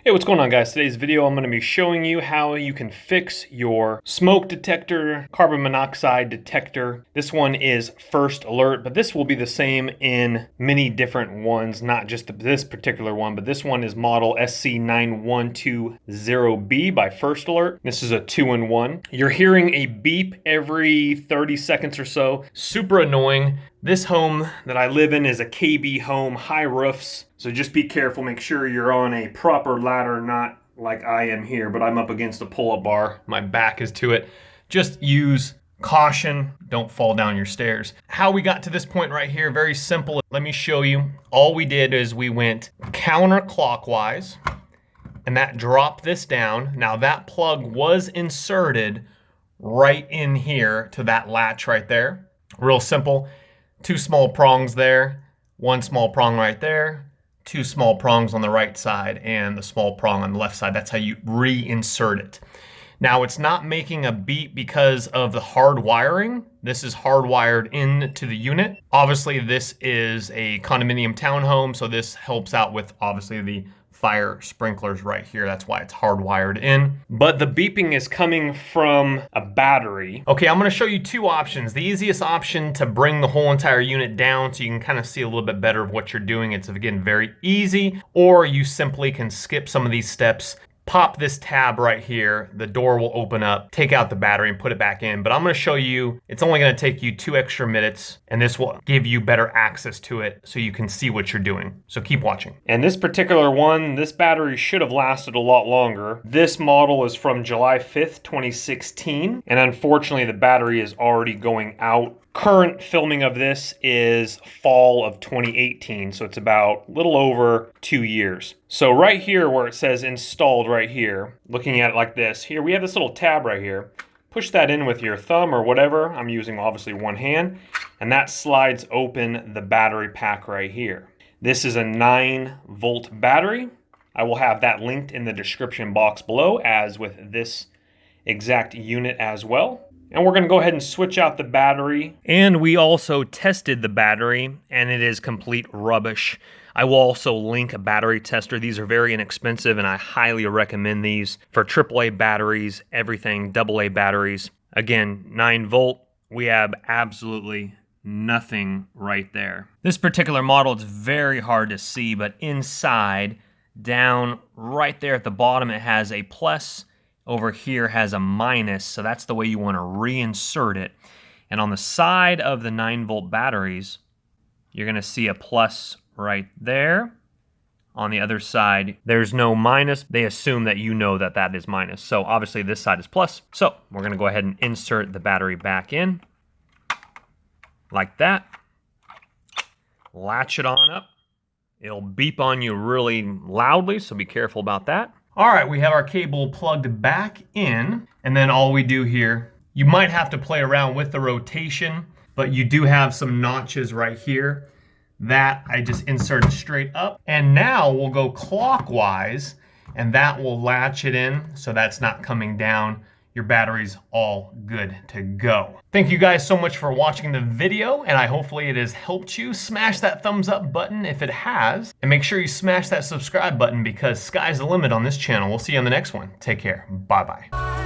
Hey, what's going on, guys? Today's video I'm going to be showing you how you can fix your smoke detector, carbon monoxide detector. This one is first alert, but this will be the same in many different ones, not just this particular one, but this one is model SC9120B by First Alert. This is a 2-in-1. You're hearing a beep every 30 seconds or so. Super annoying. This home that I live in is a KB home, high roofs. So just be careful, make sure you're on a proper ladder, not like I am here, but I'm up against a pull-up bar. My back is to it. Just use caution, don't fall down your stairs. How we got to this point right here, very simple. Let me show you. All we did is we went counterclockwise, and that dropped this down. Now that plug was inserted right in here to that latch right there. Real simple. 2 small prongs there, 1 small prong right there, 2 small prongs on the right side, and the small prong on the left side. That's how you reinsert it. Now it's not making a beep because of the hard wiring. This is hardwired into the unit. Obviously this is a condominium townhome, so this helps out with obviously the fire sprinklers right here. That's why it's hardwired in. But the beeping is coming from a battery. Okay, I'm gonna show you 2 options. The easiest option to bring the whole entire unit down so you can kind of see a little bit better of what you're doing. It's again very easy, or you simply can skip some of these steps. Pop this tab right here, the door will open up, take out the battery and put it back in. But I'm gonna show you, it's only gonna take you 2 extra minutes, and this will give you better access to it so you can see what you're doing. So keep watching. And this particular one, this battery should have lasted a lot longer. This model is from July 5th, 2016. And unfortunately the battery is already going out. Current filming of this is fall of 2018, so it's about a little over 2 years. So right here where it says installed right here, looking at it like this, here we have this little tab right here. Push that in with your thumb or whatever. I'm using obviously one hand, and that slides open the battery pack right here. This is a 9-volt battery. I will have that linked in the description box below, as with this exact unit as well. And we're gonna go ahead and switch out the battery. And we also tested the battery, and it is complete rubbish. I will also link a battery tester. These are very inexpensive, and I highly recommend these for AAA batteries, everything, AA batteries. Again, 9-volt, we have absolutely nothing right there. This particular model is very hard to see, but inside, down right there at the bottom, it has a plus. Over here has a minus, so that's the way you want to reinsert it. And on the side of the 9-volt batteries, you're going to see a plus right there. On the other side, there's no minus. They assume that you know that that is minus. So obviously this side is plus. So we're going to go ahead and insert the battery back in like that. Latch it on up. It'll beep on you really loudly, so be careful about that. All right, we have our cable plugged back in, and then all we do here, you might have to play around with the rotation, but you do have some notches right here that I just inserted straight up. And now we'll go clockwise, and that will latch it in, so that's not coming down. Your battery's all good to go. Thank you guys so much for watching the video, and hopefully it has helped you. Smash that thumbs up button if it has, and make sure you smash that subscribe button because sky's the limit on this channel. We'll see you on the next one. Take care. Bye-bye.